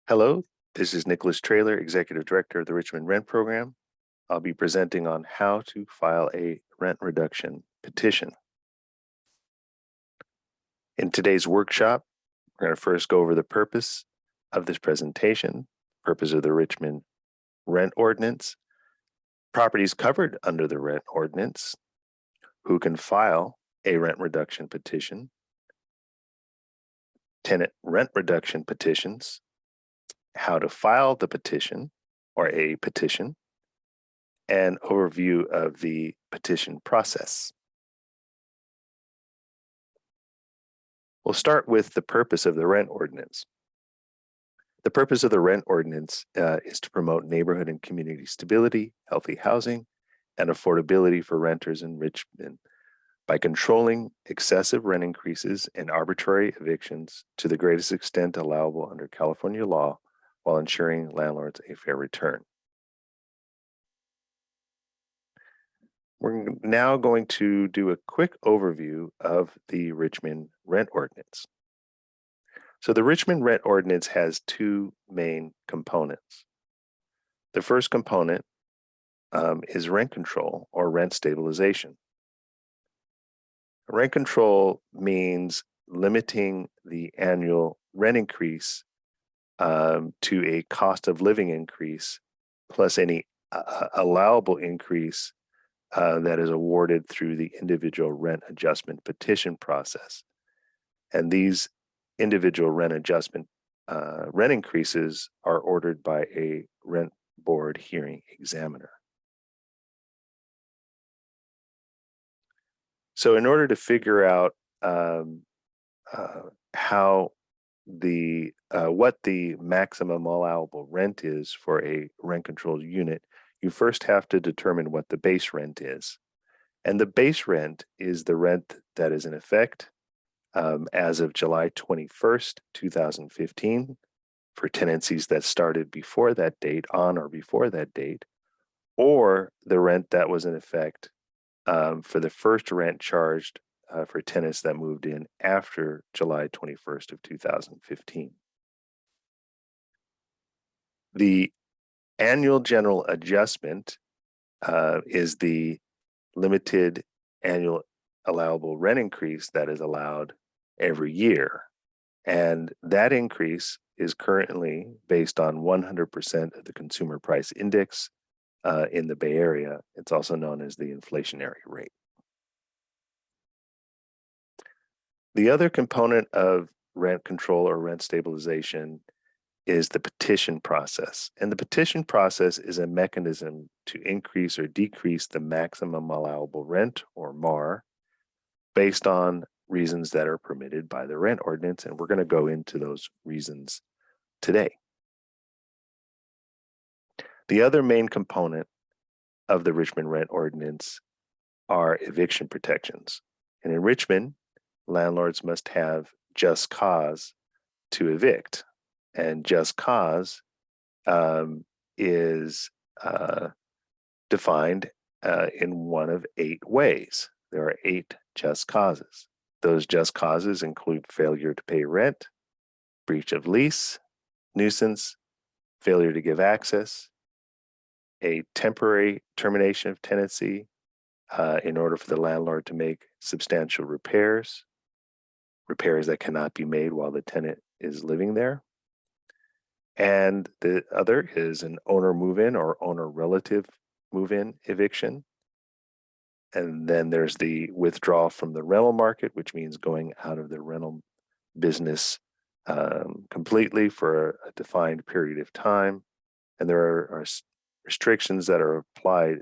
Hello, this is Nicholas Traylor, Executive Director of the Richmond Rent Program. I'll be presenting on how to file a rent reduction petition. In today's workshop, we're going to first go over the purpose of this presentation, purpose of the Richmond Rent Ordinance, properties covered under the Rent Ordinance, who can file a rent reduction petition, tenant rent reduction petitions, how to file the petition or a petition, and overview of the petition process. We'll start with the purpose of the rent ordinance. The purpose of the rent ordinance is to promote neighborhood and community stability, healthy housing, and affordability for renters in Richmond by controlling excessive rent increases and arbitrary evictions to the greatest extent allowable under California law, while ensuring landlords a fair return. We're now going to do a quick overview of the Richmond Rent Ordinance. So the Richmond Rent Ordinance has two main components. The first component is rent control or rent stabilization. Rent control means limiting the annual rent increase to a cost of living increase plus any allowable increase that is awarded through the individual rent adjustment petition process. And these individual rent adjustment rent increases are ordered by a rent board hearing examiner. So in order to figure out how what the maximum allowable rent is for a rent controlled unit, you first have to determine what the base rent is. And the base rent is the rent that is in effect as of July 21st, 2015 for tenancies that started before that date, on or before that date, or the rent that was in effect for the first rent charged for tenants that moved in after July 21st of 2015. The annual general adjustment is the limited annual allowable rent increase that is allowed every year. And that increase is currently based on 100% of the consumer price index in the Bay Area. It's also known as the inflationary rate. The other component of rent control or rent stabilization is the petition process. And the petition process is a mechanism to increase or decrease the maximum allowable rent, or MAR, based on reasons that are permitted by the rent ordinance. And we're going to go into those reasons today. The other main component of the Richmond Rent Ordinance are eviction protections. And in Richmond, landlords must have just cause to evict. And just cause is defined in one of 8 ways. There are 8 just causes. Those just causes include failure to pay rent, breach of lease, nuisance, failure to give access, a temporary termination of tenancy in order for the landlord to make substantial repairs that cannot be made while the tenant is living there. And the other is an owner move-in or owner relative move-in eviction. And then there's the withdrawal from the rental market, which means going out of the rental business completely for a defined period of time. And there are restrictions that are applied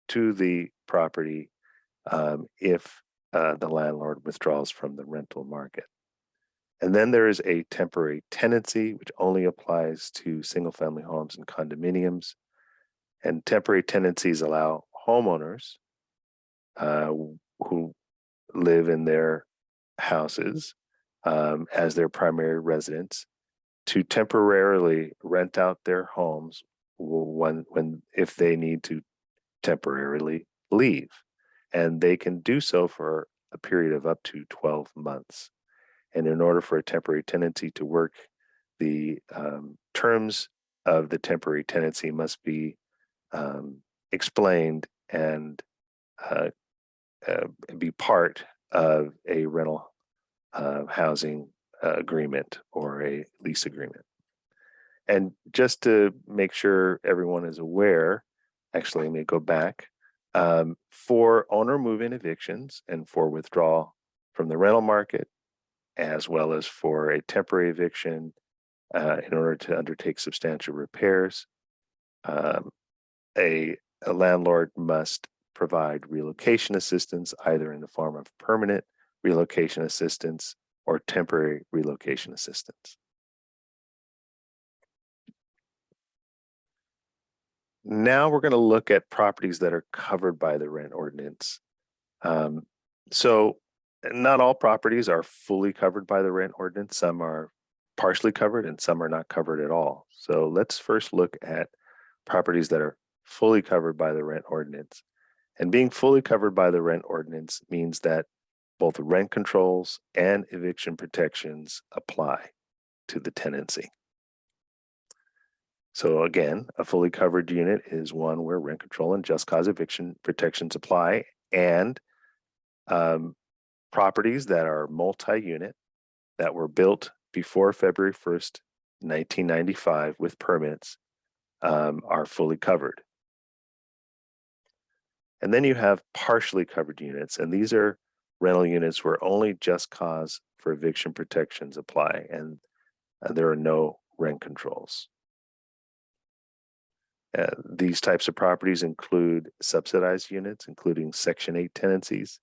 to the property if the landlord withdraws from the rental market. And then there is a temporary tenancy, which only applies to single-family homes and condominiums. And temporary tenancies allow homeowners who live in their houses as their primary residence to temporarily rent out their homes if they need to temporarily leave. And they can do so for a period of up to 12 months. And in order for a temporary tenancy to work the terms of the temporary tenancy must be explained and be part of a rental housing agreement or a lease agreement. And just to make sure everyone is aware, actually, let me go back. For owner move-in evictions and for withdrawal from the rental market, as well as for a temporary eviction in order to undertake substantial repairs, a landlord must provide relocation assistance, either in the form of permanent relocation assistance or temporary relocation assistance. Now we're going to look at properties that are covered by the rent ordinance. So not all properties are fully covered by the rent ordinance. Some are partially covered and some are not covered at all. So let's first look at properties that are fully covered by the rent ordinance. And being fully covered by the rent ordinance means that both rent controls and eviction protections apply to the tenancy. So again, a fully covered unit is one where rent control and just cause eviction protections apply, and properties that are multi-unit that were built before February 1st, 1995 with permits are fully covered. And then you have partially covered units, and these are rental units where only just cause for eviction protections apply, and there are no rent controls. These types of properties include subsidized units, including Section 8 tenancies,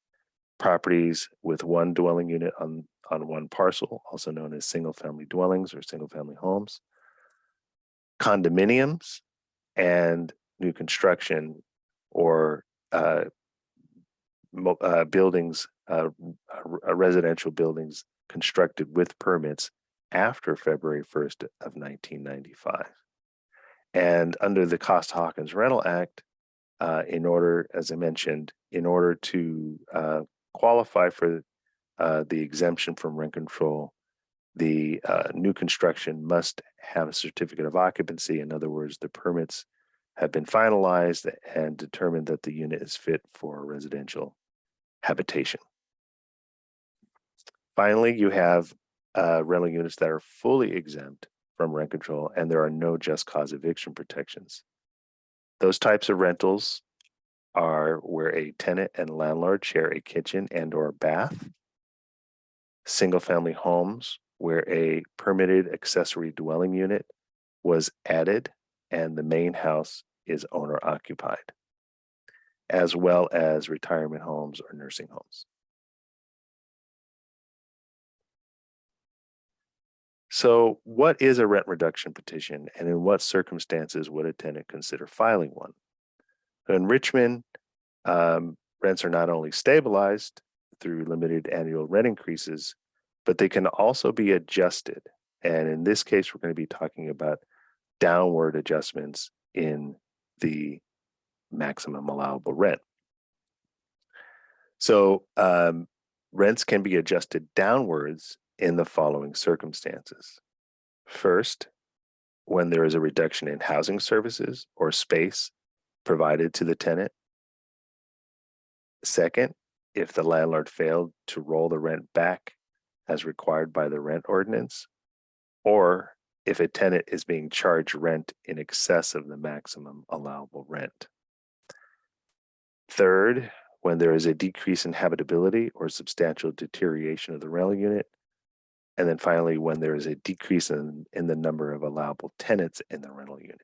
properties with one dwelling unit on one parcel, also known as single-family dwellings or single-family homes, condominiums, and new construction or buildings, residential buildings constructed with permits after February 1st of 1995. And under the Costa-Hawkins Rental Act, in order, as I mentioned, in order to qualify for the exemption from rent control, the new construction must have a certificate of occupancy. In other words, the permits have been finalized and determined that the unit is fit for residential habitation. Finally, you have rental units that are fully exempt from rent control, and there are no just cause eviction protections. Those types of rentals are where a tenant and landlord share a kitchen and or bath, single-family homes where a permitted accessory dwelling unit was added and the main house is owner occupied, as well as retirement homes or nursing homes. So what is a rent reduction petition, and in what circumstances would a tenant consider filing one? In Richmond, rents are not only stabilized through limited annual rent increases, but they can also be adjusted. And in this case, we're going to be talking about downward adjustments in the maximum allowable rent. So rents can be adjusted downwards in the following circumstances. First, when there is a reduction in housing services or space provided to the tenant. Second, if the landlord failed to roll the rent back as required by the rent ordinance, or if a tenant is being charged rent in excess of the maximum allowable rent. Third, when there is a decrease in habitability or substantial deterioration of the rental unit. And then finally, when there is a decrease in the number of allowable tenants in the rental unit.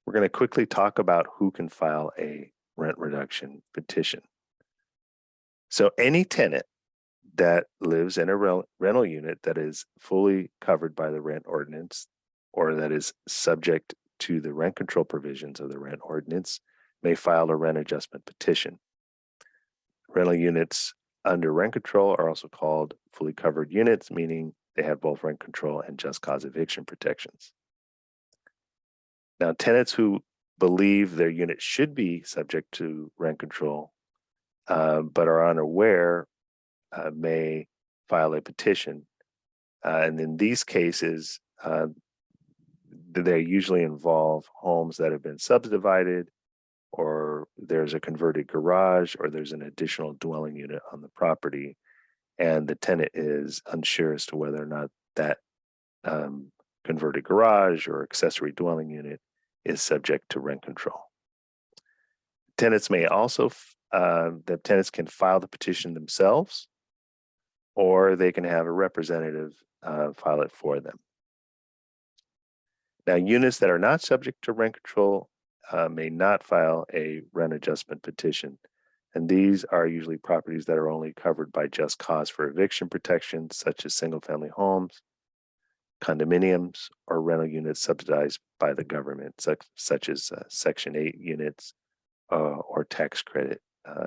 We're going to quickly talk about who can file a rent reduction petition. So any tenant that lives in a rental unit that is fully covered by the rent ordinance or that is subject to the rent control provisions of the rent ordinance may file a rent adjustment petition. Rental units under rent control are also called fully covered units, meaning they have both rent control and just cause eviction protections. Now, tenants who believe their unit should be subject to rent control, but are unaware, may file a petition. And in these cases, they usually involve homes that have been subdivided, or there's a converted garage, or there's an additional dwelling unit on the property, and the tenant is unsure as to whether or not that converted garage or accessory dwelling unit is subject to rent control. Tenants may also, the tenants can file the petition themselves, or they can have a representative file it for them. Now, units that are not subject to rent control may not file a rent adjustment petition. And these are usually properties that are only covered by just cause for eviction protection, such as single-family homes, condominiums, or rental units subsidized by the government, such as Section 8 units or tax credit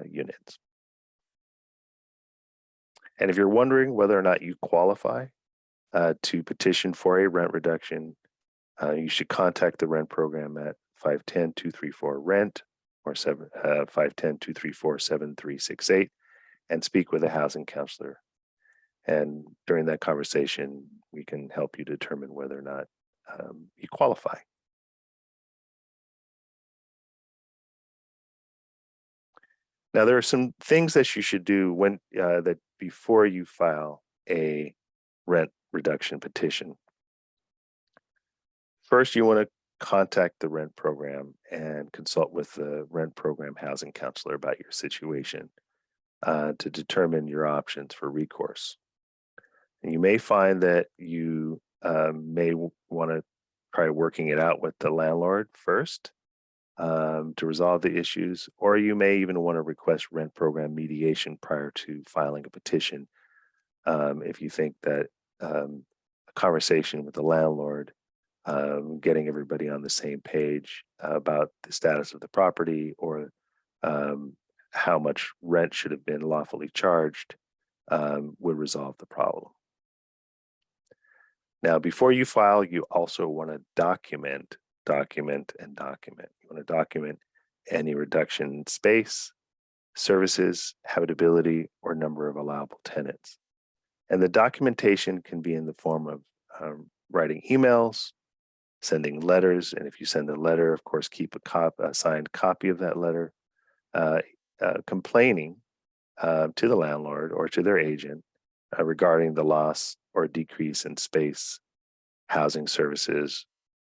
units. And if you're wondering whether or not you qualify to petition for a rent reduction, you should contact the rent program at 510-234-RENT or 510-234-7368 and speak with a housing counselor. And during that conversation, we can help you determine whether or not you qualify. Now, there are some things that you should do when that before you file a rent reduction petition. First, you want to contact the rent program and consult with the rent program housing counselor about your situation to determine your options for recourse. And you may find that you may want to try working it out with the landlord first to resolve the issues, or you may even want to request rent program mediation prior to filing a petition if you think that a conversation with the landlord, getting everybody on the same page about the status of the property or how much rent should have been lawfully charged would resolve the problem. Now, before you file, you also want to document. You want to document any reduction in space, services, habitability, or number of allowable tenants. And the documentation can be in the form of writing emails, sending letters, and if you send a letter, of course, keep a signed copy of that letter, complaining to the landlord or to their agent regarding the loss or decrease in space, housing services,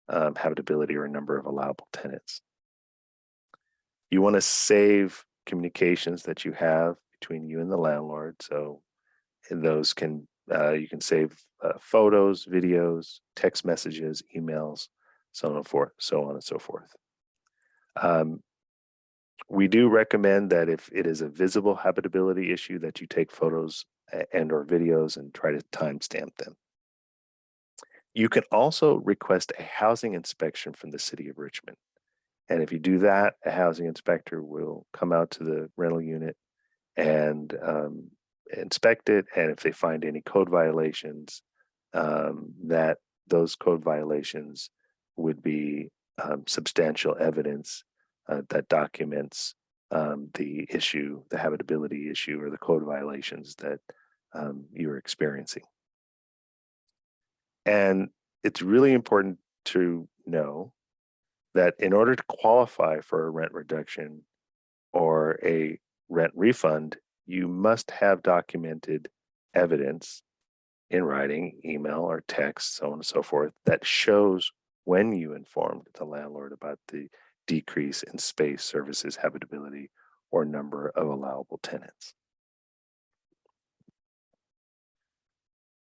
habitability, or number of allowable tenants. You want to save communications that you have between you and the landlord. So in those can you can save photos, videos, text messages, emails, so on and so forth. We do recommend that if it is a visible habitability issue, that you take photos and or videos and try to timestamp them. You can also request a housing inspection from the city of Richmond. And if you do that, a housing inspector will come out to the rental unit and inspect it. And if they find any code violations, that those code violations would be substantial evidence that documents the issue, the habitability issue, or the code violations that you're experiencing. And it's really important to know that in order to qualify for a rent reduction or a rent refund, you must have documented evidence in writing, email, or text, so on and so forth, that shows when you informed the landlord about the decrease in space, services, habitability, or number of allowable tenants.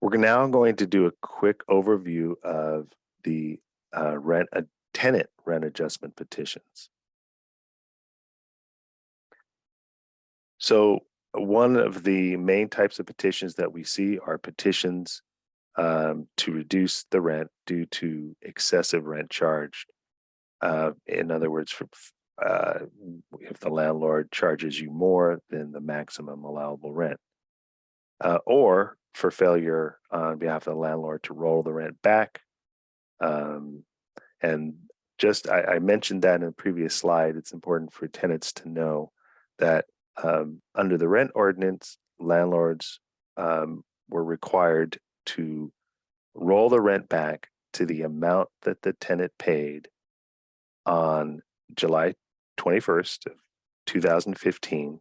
We're now going to do a quick overview of the tenant rent adjustment petitions. So one of the main types of petitions that we see are petitions to reduce the rent due to excessive rent charged. In other words, if the landlord charges you more than the maximum allowable rent, or for failure on behalf of the landlord to roll the rent back. And just, I mentioned that in the previous slide, it's important for tenants to know that under the rent ordinance, landlords were required to roll the rent back to the amount that the tenant paid on July 21st of 2015,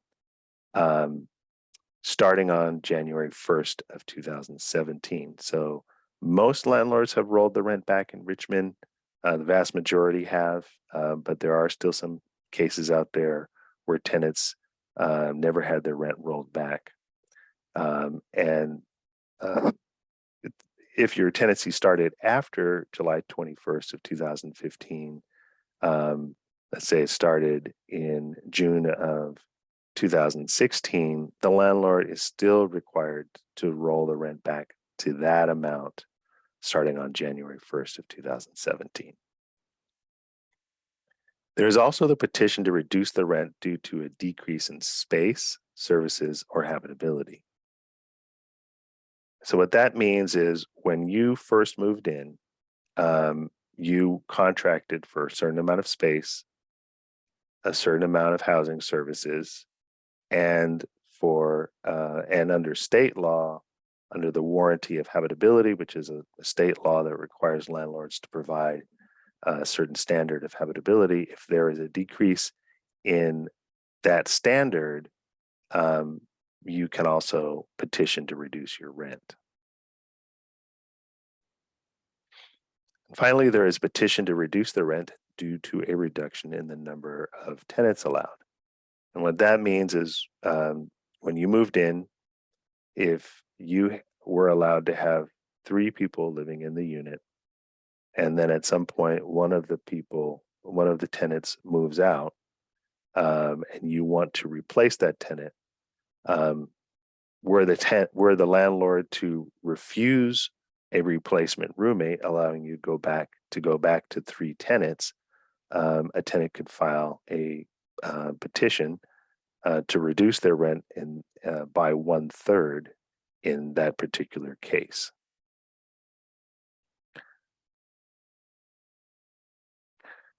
starting on January 1st of 2017. So most landlords have rolled the rent back in Richmond. The vast majority have, but there are still some cases out there where tenants never had their rent rolled back. If your tenancy started after July 21st of 2015, let's say it started in June of 2016, the landlord is still required to roll the rent back to that amount starting on January 1st of 2017. There is also the petition to reduce the rent due to a decrease in space, services, or habitability. So what that means is when you first moved in, you contracted for a certain amount of space, a certain amount of housing services, and under state law, under the warranty of habitability, which is a state law that requires landlords to provide a certain standard of habitability. If there is a decrease in that standard, you can also petition to reduce your rent. Finally, there is a petition to reduce the rent due to a reduction in the number of tenants allowed. And what that means is when you moved in, if you were allowed to have 3 people living in the unit, and then at some point one of the tenants moves out, and you want to replace that tenant, were the landlord to refuse a replacement roommate, allowing you to go back to 3 tenants, a tenant could file a petition to reduce their rent by 1/3 in that particular case.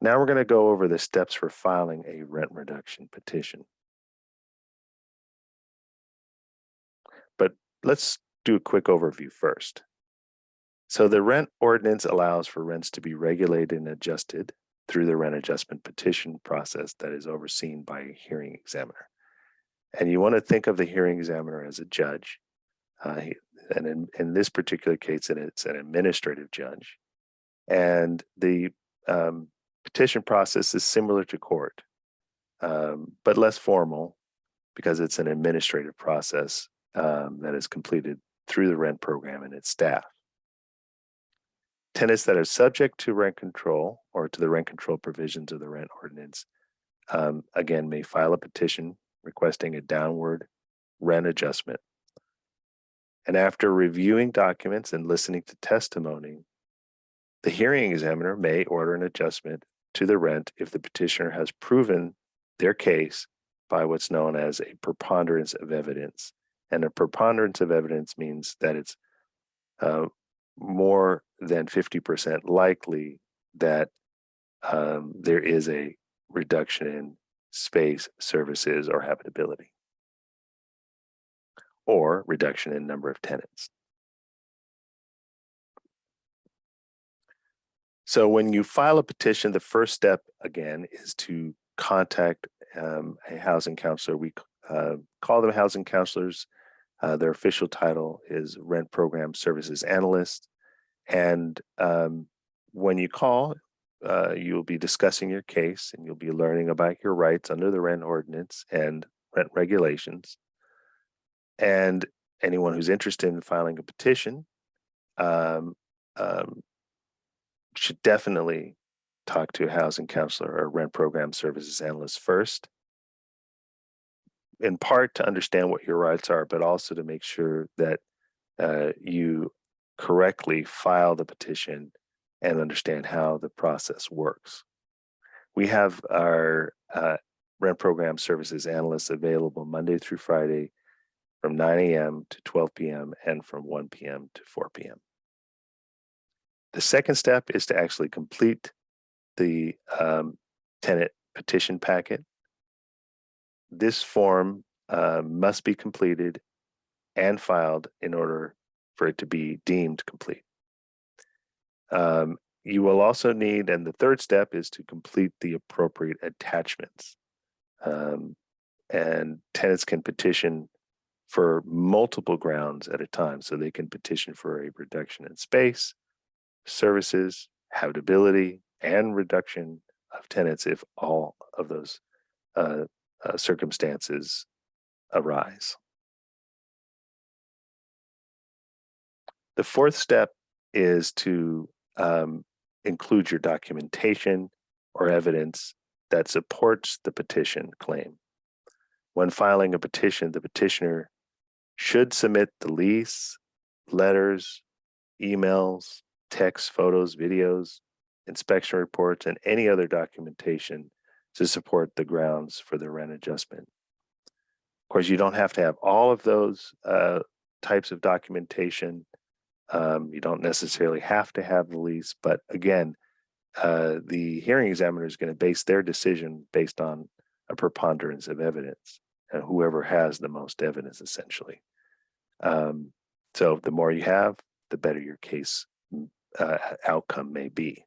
Now we're going to go over the steps for filing a rent reduction petition. But let's do a quick overview first. So the rent ordinance allows for rents to be regulated and adjusted through the rent adjustment petition process that is overseen by a hearing examiner. And you want to think of the hearing examiner as a judge. And in this particular case, it's an administrative judge. And the petition process is similar to court, but less formal because it's an administrative process that is completed through the rent program and its staff. Tenants that are subject to rent control or to the rent control provisions of the rent ordinance, again, may file a petition requesting a downward rent adjustment. And after reviewing documents and listening to testimony, the hearing examiner may order an adjustment to the rent if the petitioner has proven their case by what's known as a preponderance of evidence. And a preponderance of evidence means that it's more than 50% likely that there is a reduction in space, services, or habitability, or reduction in number of tenants. So when you file a petition, the first step, again, is to contact a housing counselor. We call them housing counselors. Their official title is Rent Program Services Analyst. And when you call, you'll be discussing your case and you'll be learning about your rights under the rent ordinance and rent regulations. And anyone who's interested in filing a petition should definitely talk to a housing counselor or rent program services analyst first, in part to understand what your rights are, but also to make sure that you correctly file the petition and understand how the process works. We have our rent program services analysts available Monday through Friday from 9 a.m. to 12 p.m. and from 1 p.m. to 4 p.m. The second step is to actually complete the tenant petition packet. This form must be completed and filed in order for it to be deemed complete. You will also need, and the third step is to complete the appropriate attachments. And tenants can petition for multiple grounds at a time. So they can petition for a reduction in space, services, habitability, and reduction of tenants if all of those circumstances arise. The fourth step is to include your documentation or evidence that supports the petition claim. When filing a petition, the petitioner should submit the lease, letters, emails, text, photos, videos, inspection reports, and any other documentation to support the grounds for the rent adjustment. Of course, you don't have to have all of those types of documentation. You don't necessarily have to have the lease, but again, the hearing examiner is going to base their decision based on a preponderance of evidence, and whoever has the most evidence, essentially. So the more you have, the better your case outcome may be.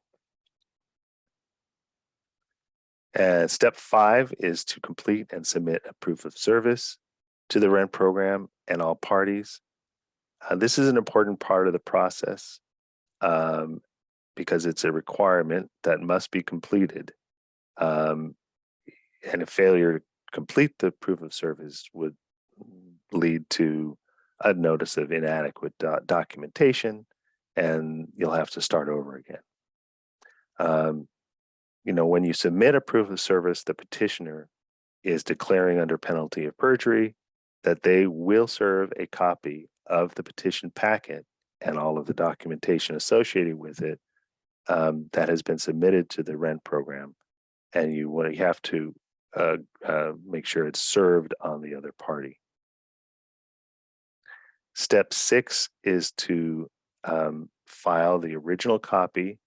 And step 5 is to complete and submit a proof of service to the rent program and all parties. This is an important part of the process because it's a requirement that must be completed. And a failure to complete the proof of service would lead to a notice of inadequate documentation, and you'll have to start over again. When you submit a proof of service, the petitioner is declaring under penalty of perjury that they will serve a copy of the petition packet and all of the documentation associated with it that has been submitted to the rent program, and you have to make sure it's served on the other party. Step 6 is to file the original copy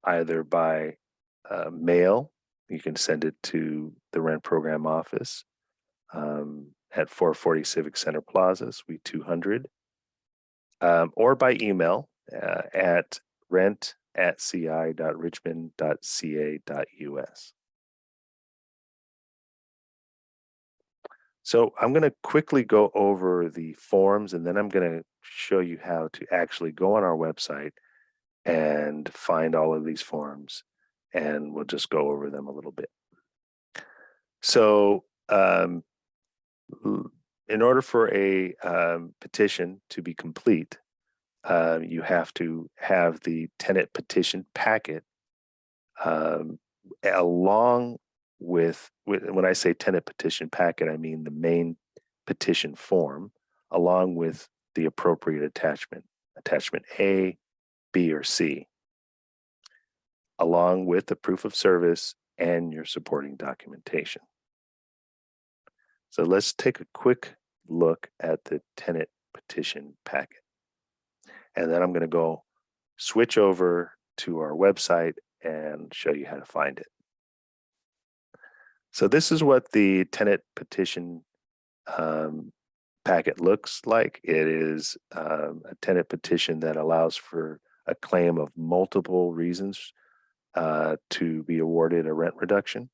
either by mail. You can send it to the rent program office at 440 Civic Center Plaza, Suite 200, or by email at rent@ci.richmond.ca.us. So I'm going to quickly go over the forms, and then I'm going to show you how to actually go on our website and find all of these forms, and we'll just go over them a little bit. So in order for a petition to be complete, you have to have the tenant petition packet along with, when I say tenant petition packet, I mean the main petition form, along with the appropriate attachment A, B, or C, along with the proof of service and your supporting documentation. So let's take a quick look at the tenant petition packet. And then I'm going to go switch over to our website and show you how to find it. So this is what the tenant petition packet looks like. It is a tenant petition that allows for a claim of multiple reasons to be awarded a rent reduction.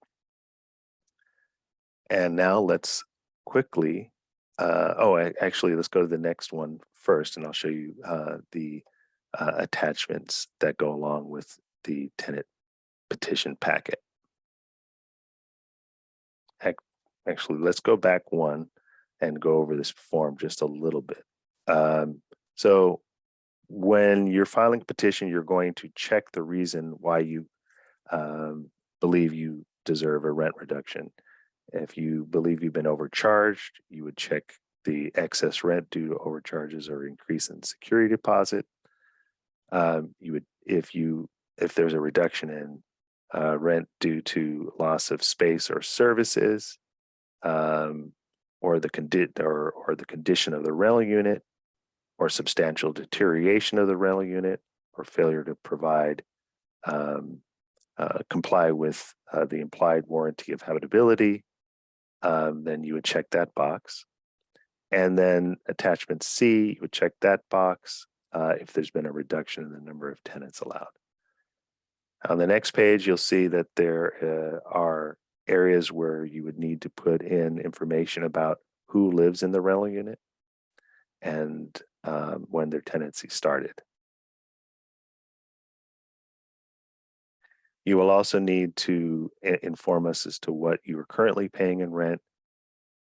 And now let's quickly, actually, let's go to the next one first, and I'll show you the attachments that go along with the tenant petition packet. Actually, let's go back one and go over this form just a little bit. So when you're filing a petition, you're going to check the reason why you believe you deserve a rent reduction. If you believe you've been overcharged, you would check the excess rent due to overcharges or increase in security deposit. You would, if there's a reduction in rent due to loss of space or services, or the condition of the rental unit, or substantial deterioration of the rental unit, or failure to provide comply with the implied warranty of habitability, then you would check that box. And then attachment C, you would check that box if there's been a reduction in the number of tenants allowed. On the next page, you'll see that there are areas where you would need to put in information about who lives in the rental unit and when their tenancy started. You will also need to inform us as to what you are currently paying in rent,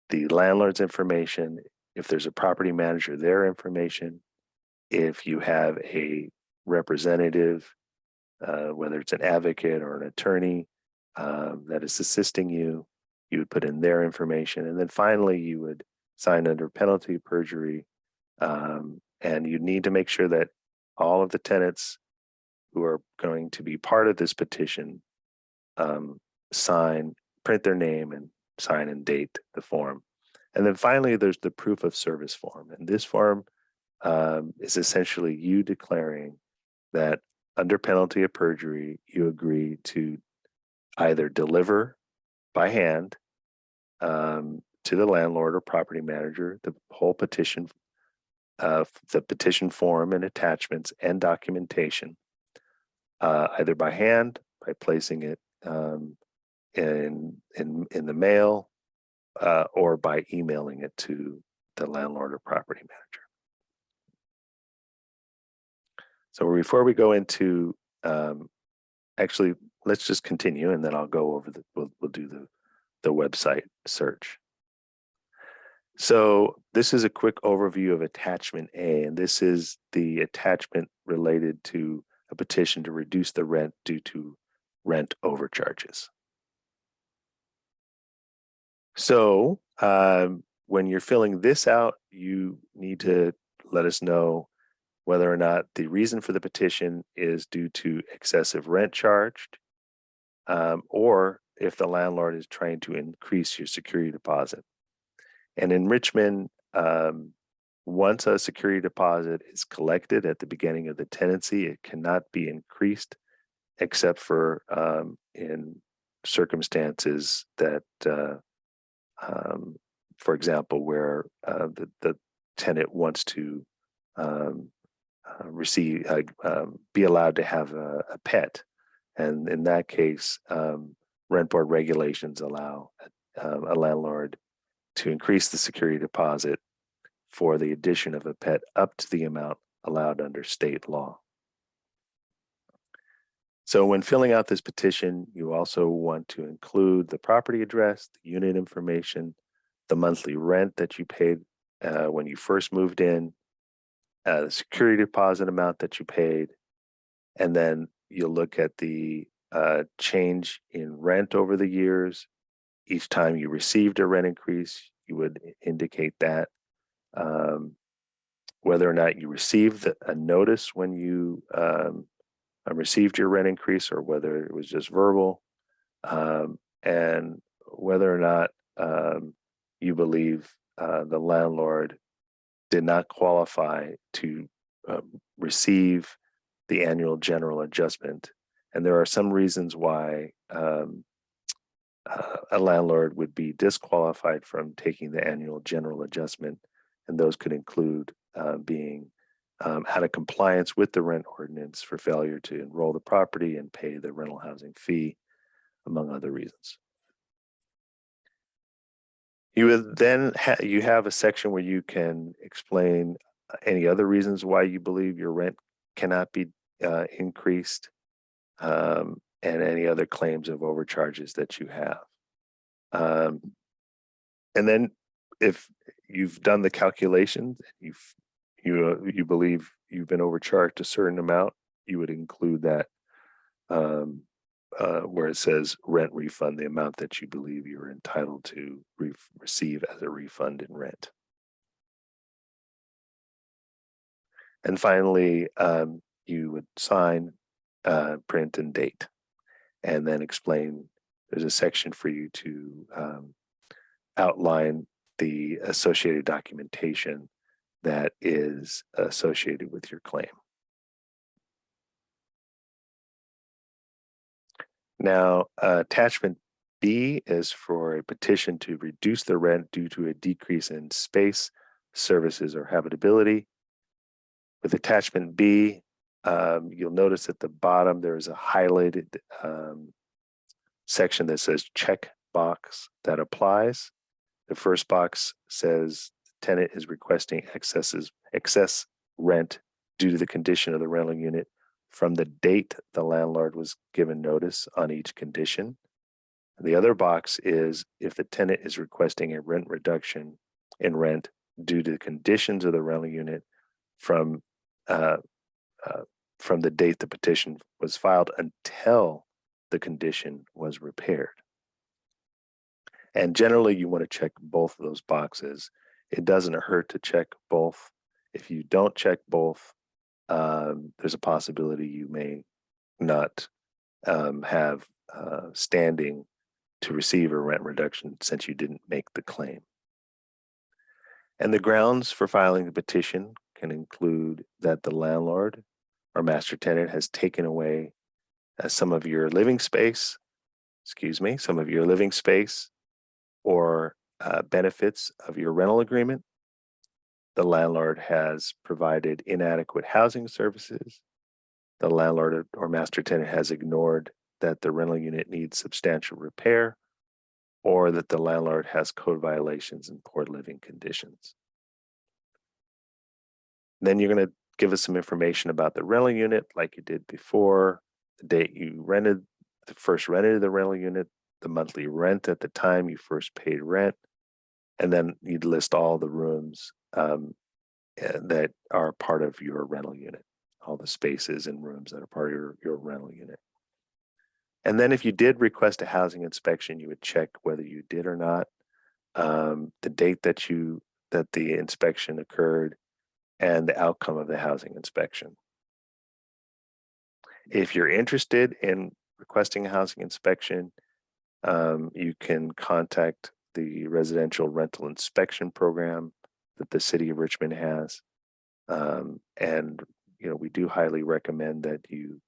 the landlord's information, if there's a property manager, their information, if you have a representative, whether it's an advocate or an attorney that is assisting you, you would put in their information. And then finally, you would sign under penalty of perjury. And you need to make sure that all of the tenants who are going to be part of this petition sign, print their name and sign and date the form. And then finally, there's the proof of service form. And this form is essentially you declaring that under penalty of perjury, you agree to either deliver by hand to the landlord or property manager the whole petition, the petition form and attachments and documentation, either by hand, by placing it in the mail, or by emailing it to the landlord or property manager. So before we go into, actually, let's just continue, and then I'll go over we'll do the website search. So this is a quick overview of attachment A, and this is the attachment related to a petition to reduce the rent due to rent overcharges. So when you're filling this out, you need to let us know whether or not the reason for the petition is due to excessive rent charged, or if the landlord is trying to increase your security deposit. And in Richmond, once a security deposit is collected at the beginning of the tenancy, it cannot be increased except for in circumstances that, for example, where the tenant wants to be allowed to have a pet. And in that case, rent board regulations allow a landlord to increase the security deposit for the addition of a pet up to the amount allowed under state law. So when filling out this petition, you also want to include the property address, the unit information, the monthly rent that you paid when you first moved in, the security deposit amount that you paid, and then you'll look at the change in rent over the years. Each time you received a rent increase, you would indicate that. Whether or not you received a notice when you received your rent increase, or whether it was just verbal, and whether or not you believe the landlord did not qualify to receive the annual general adjustment. And there are some reasons why a landlord would be disqualified from taking the annual general adjustment, and those could include being out of compliance with the rent ordinance for failure to enroll the property and pay the rental housing fee, among other reasons. You would then you have a section where you can explain any other reasons why you believe your rent cannot be increased, and any other claims of overcharges that you have. And then if you've done the calculations, you believe you've been overcharged a certain amount, you would include that where it says rent refund, the amount that you believe you're entitled to receive as a refund in rent. And finally, you would sign, print, and date, and then explain. There's a section for you to outline the associated documentation that is associated with your claim. Now, attachment B is for a petition to reduce the rent due to a decrease in space services, or habitability. With attachment B, you'll notice at the bottom there is a highlighted section that says check box that applies. The first box says tenant is requesting excess rent due to the condition of the rental unit from the date the landlord was given notice on each condition. The other box is if the tenant is requesting a rent reduction in rent due to the conditions of the rental unit from the date the petition was filed until the condition was repaired. And generally, you want to check both of those boxes. It doesn't hurt to check both. If you don't check both, there's a possibility you may not have standing to receive a rent reduction since you didn't make the claim. And the grounds for filing a petition can include that the landlord or master tenant has taken away some of your living space, or benefits of your rental agreement. The landlord has provided inadequate housing services. The landlord or master tenant has ignored that the rental unit needs substantial repair, or that the landlord has code violations and poor living conditions. Then you're going to give us some information about the rental unit like you did before, the date you first rented the rental unit, the monthly rent at the time you first paid rent, and then you'd list all the rooms that are part of your rental unit, all the spaces and rooms that are part of your rental unit. And then if you did request a housing inspection, you would check whether you did or not, the date that the inspection occurred, and the outcome of the housing inspection. If you're interested in requesting a housing inspection, you can contact the residential rental inspection program that the city of Richmond has. And we do highly recommend that you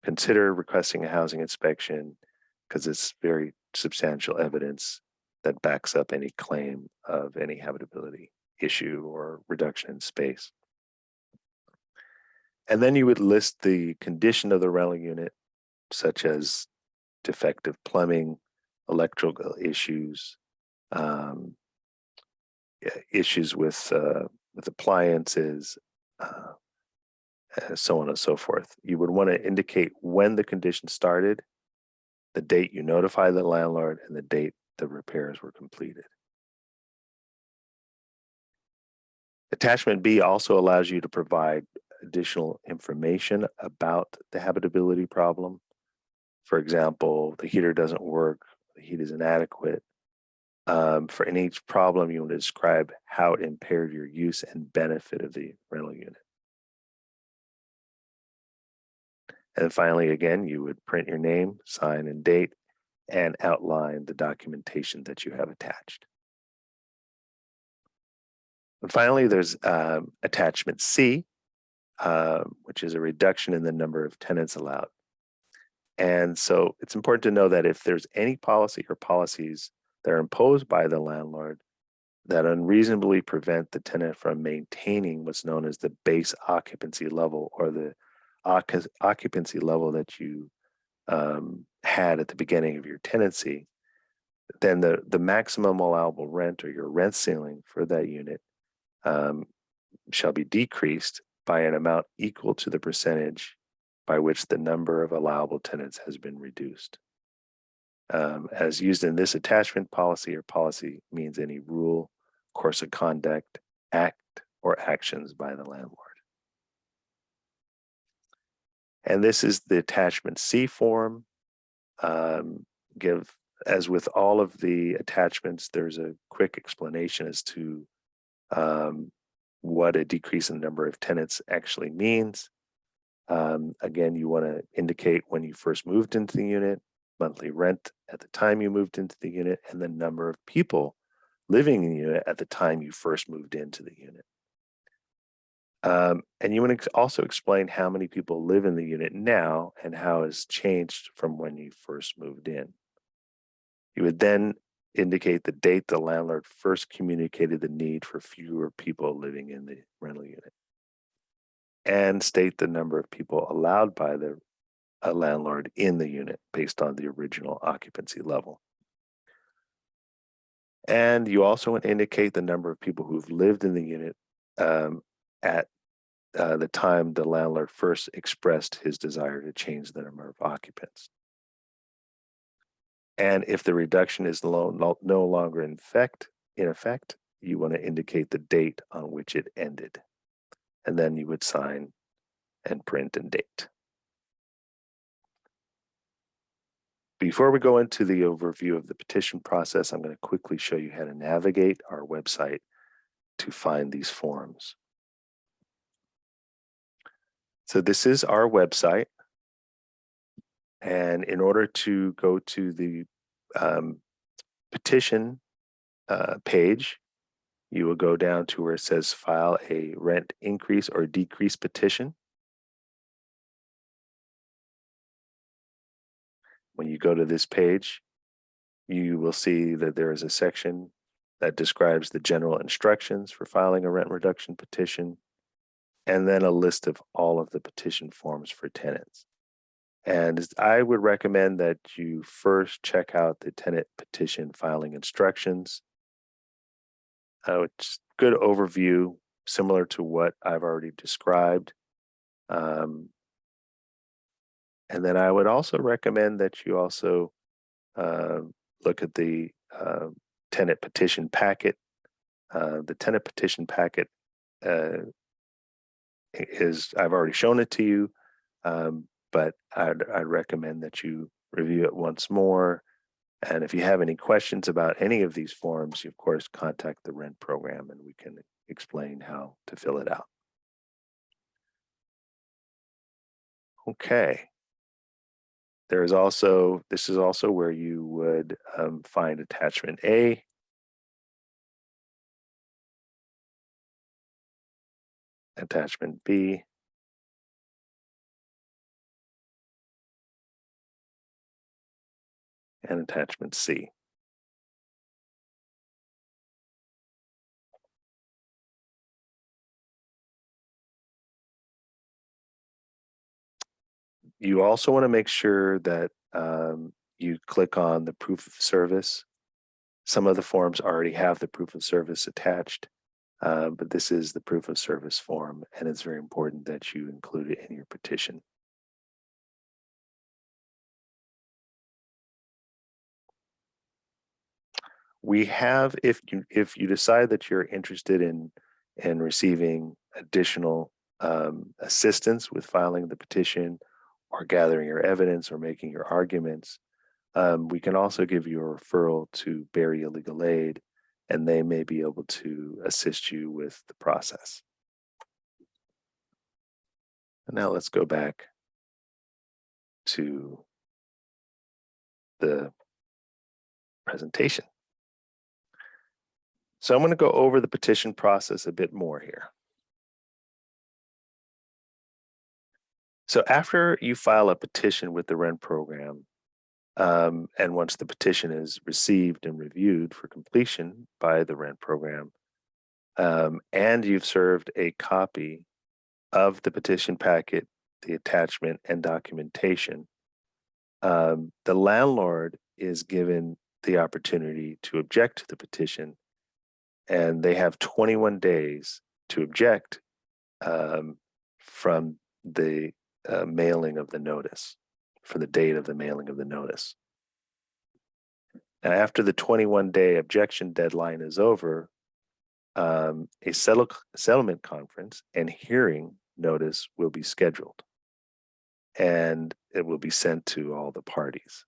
consider requesting a housing inspection because it's very substantial evidence that backs up any claim of any habitability issue or reduction in space. And then you would list the condition of the rental unit, such as defective plumbing, electrical issues, issues with appliances, so on and so forth. You would want to indicate when the condition started, the date you notify the landlord, and the date the repairs were completed. Attachment B also allows you to provide additional information about the habitability problem. For example, the heater doesn't work, the heat is inadequate. For each problem, you want to describe how it impaired your use and benefit of the rental unit. And finally, again, you would print your name, sign, and date, and outline the documentation that you have attached. And finally, there's attachment C, which is a reduction in the number of tenants allowed. And so it's important to know that if there's any policy or policies that are imposed by the landlord that unreasonably prevent the tenant from maintaining what's known as the base occupancy level, or the occupancy level that you had at the beginning of your tenancy, then the maximum allowable rent, or your rent ceiling for that unit, shall be decreased by an amount equal to the percentage by which the number of allowable tenants has been reduced. As used in this attachment, policy or policy means any rule, course of conduct, act, or actions by the landlord. And this is the attachment C form. As with all of the attachments, there's a quick explanation as to what a decrease in the number of tenants actually means. Again, you want to indicate when you first moved into the unit, monthly rent at the time you moved into the unit, and the number of people living in the unit at the time you first moved into the unit. And you want to also explain how many people live in the unit now and how it's changed from when you first moved in. You would then indicate the date the landlord first communicated the need for fewer people living in the rental unit, and state the number of people allowed by the landlord in the unit based on the original occupancy level. And you also want to indicate the number of people who've lived in the unit at the time the landlord first expressed his desire to change the number of occupants. And if the reduction is no longer in effect, you want to indicate the date on which it ended. And then you would sign and print and date. Before we go into the overview of the petition process, I'm going to quickly show you how to navigate our website to find these forms. So this is our website. And in order to go to the petition page, you will go down to where it says file a rent increase or decrease petition. When you go to this page, you will see that there is a section that describes the general instructions for filing a rent reduction petition, and then a list of all of the petition forms for tenants. And I would recommend that you first check out the tenant petition filing instructions. It's a good overview, similar to what I've already described. And then I would also recommend that you also look at the tenant petition packet. The tenant petition packet I've already shown it to you, but I'd recommend that you review it once more. And if you have any questions about any of these forms, you of course contact the rent program and we can explain how to fill it out. Okay. This is also where you would find attachment A. Attachment B. And attachment C. You also want to make sure that you click on the proof of service. Some of the forms already have the proof of service attached, but this is the proof of service form, and it's very important that you include it in your petition. We have, if you decide that you're interested in receiving additional assistance with filing the petition or gathering your evidence or making your arguments, we can also give you a referral to Barry Legal Aid, and they may be able to assist you with the process. And now let's go back to the presentation. So I'm going to go over the petition process a bit more here. So after you file a petition with the rent program, and once the petition is received and reviewed for completion by the rent program, and you've served a copy of the petition packet, the attachment, and documentation, the landlord is given the opportunity to object to the petition, and they have 21 days to object from the mailing of the notice, for the date of the mailing of the notice. Now, after the 21-day objection deadline is over, a settlement conference and hearing notice will be scheduled, and it will be sent to all the parties.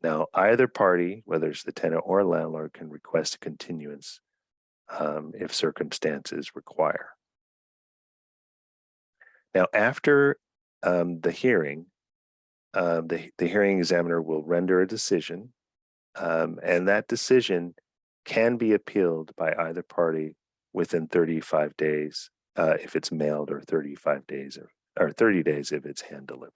Now, either party, whether it's the tenant or landlord, can request a continuance if circumstances require. Now, after the hearing, the hearing examiner will render a decision, and that decision can be appealed by either party within 35 days if it's mailed, or 35 days or 30 days if it's hand delivered.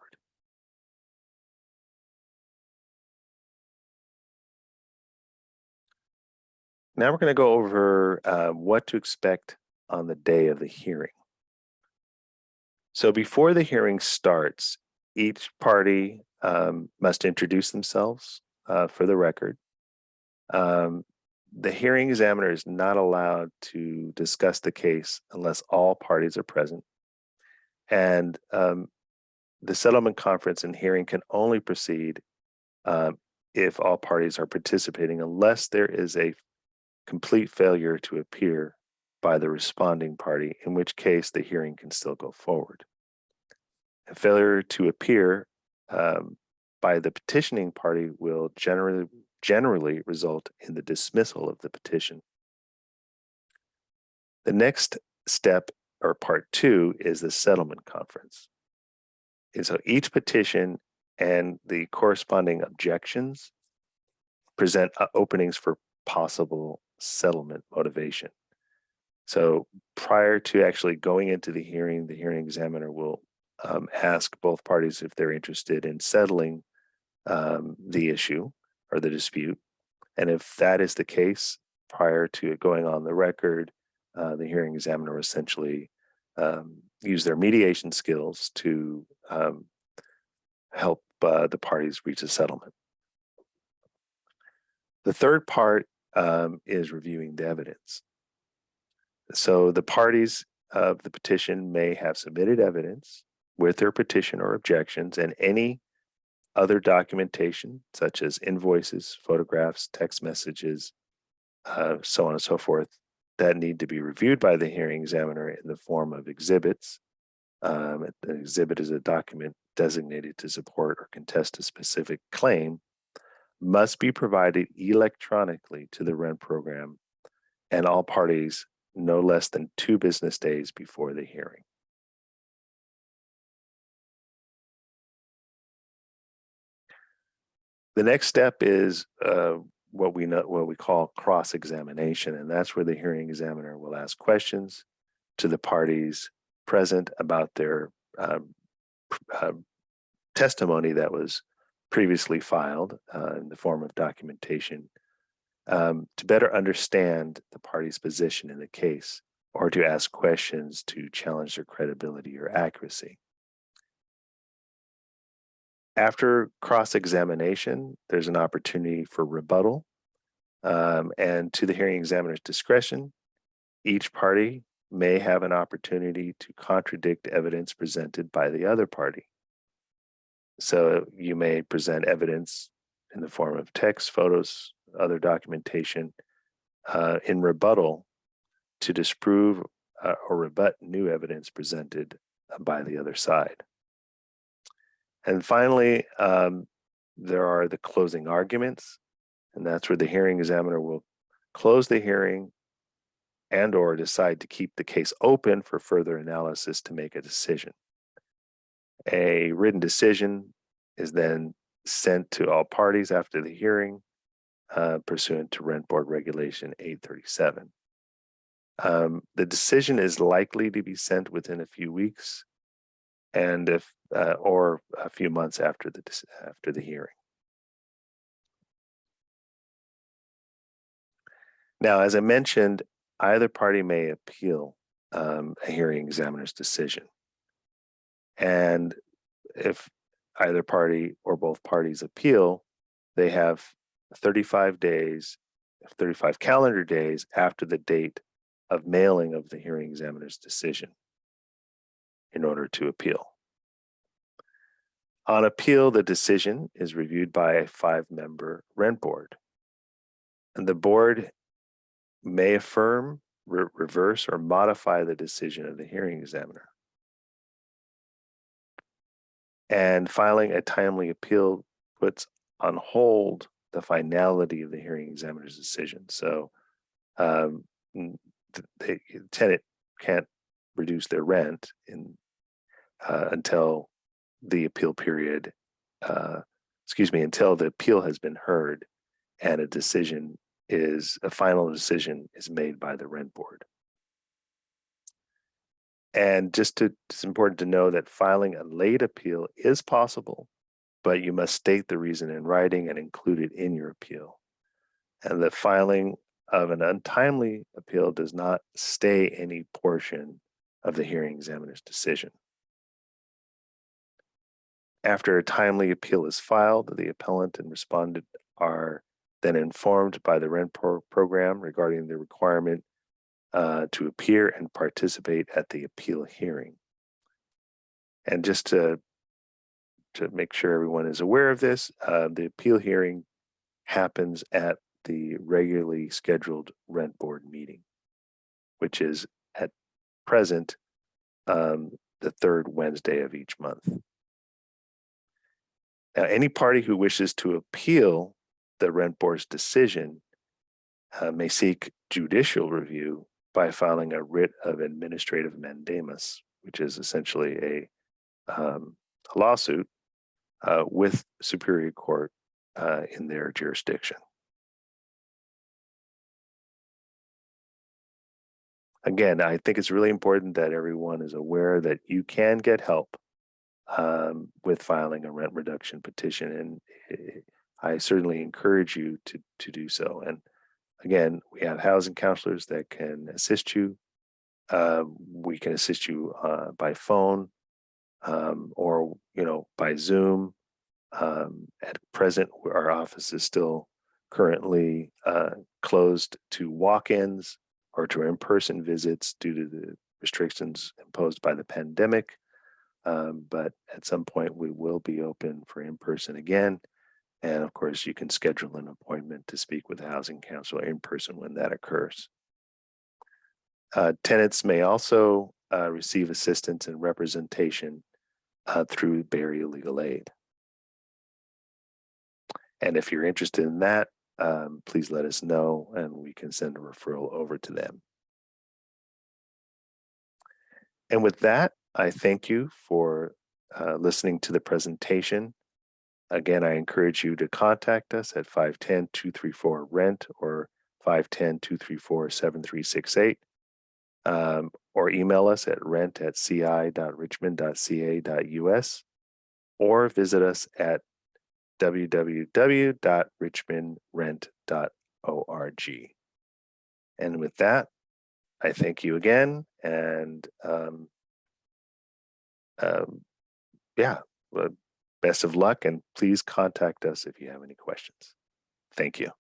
Now we're going to go over what to expect on the day of the hearing. So before the hearing starts, each party must introduce themselves for the record. The hearing examiner is not allowed to discuss the case unless all parties are present. And the settlement conference and hearing can only proceed if all parties are participating, unless there is a complete failure to appear by the responding party, in which case the hearing can still go forward. A failure to appear by the petitioning party will generally result in the dismissal of the petition. The next step, or part 2, is the settlement conference. And so each petition and the corresponding objections present openings for possible settlement motivation. So prior to actually going into the hearing examiner will ask both parties if they're interested in settling the issue or the dispute. And if that is the case, prior to it going on the record, the hearing examiner will essentially use their mediation skills to help the parties reach a settlement. The third part is reviewing the evidence. So the parties of the petition may have submitted evidence with their petition or objections, and any other documentation such as invoices, photographs, text messages, so on and so forth, that need to be reviewed by the hearing examiner in the form of exhibits. An exhibit is a document designated to support or contest a specific claim, must be provided electronically to the rent program and all parties no less than 2 business days before the hearing. The next step is what we call cross-examination, and that's where the hearing examiner will ask questions to the parties present about their testimony that was previously filed in the form of documentation, to better understand the party's position in the case, or to ask questions to challenge their credibility or accuracy. After cross-examination, there's an opportunity for rebuttal, and to the hearing examiner's discretion, each party may have an opportunity to contradict evidence presented by the other party. So you may present evidence in the form of text, photos, other documentation in rebuttal to disprove or rebut new evidence presented by the other side. And finally, there are the closing arguments, and that's where the hearing examiner will close the hearing and or decide to keep the case open for further analysis to make a decision. A written decision is then sent to all parties after the hearing, pursuant to Rent Board Regulation 837. The decision is likely to be sent within a few weeks, and or a few months after the hearing. Now, as I mentioned, either party may appeal a hearing examiner's decision, and if either party or both parties appeal, they have 35 calendar days after the date of mailing of the hearing examiner's decision in order to appeal. On appeal, the decision is reviewed by a 5-member rent board, and the board may affirm, reverse, or modify the decision of the hearing examiner. And filing a timely appeal puts on hold the finality of the hearing examiner's decision. So the tenant can't reduce their rent until the appeal period, until the appeal has been heard and a final decision is made by the rent board. And it's important to know that filing a late appeal is possible, but you must state the reason in writing and include it in your appeal. And that filing of an untimely appeal does not stay any portion of the hearing examiner's decision. After a timely appeal is filed, the appellant and respondent are then informed by the rent program regarding the requirement to appear and participate at the appeal hearing. And just to make sure everyone is aware of this, the appeal hearing happens at the regularly scheduled rent board meeting, which is at present the third Wednesday of each month. Now, any party who wishes to appeal the rent board's decision may seek judicial review by filing a writ of administrative mandamus, which is essentially a lawsuit with Superior Court in their jurisdiction. Again, I think it's really important that everyone is aware that you can get help with filing a rent reduction petition, and I certainly encourage you to do so. And again, we have housing counselors that can assist you. We can assist you by phone or by Zoom. At present, our office is still currently closed to walk-ins or to in-person visits due to the restrictions imposed by the pandemic. But at some point, we will be open for in-person again. And of course, you can schedule an appointment to speak with a housing counselor in person when that occurs. Tenants may also receive assistance and representation through barrier legal aid. And if you're interested in that, please let us know and we can send a referral over to them. And with that, I thank you for listening to the presentation. Again, I encourage you to contact us at 510-234-RENT or 510-234-7368, or email us at rent@ci.richmond.ca.us, or visit us at www.richmondrent.org. And with that, I thank you again, and best of luck, and please contact us if you have any questions. Thank you.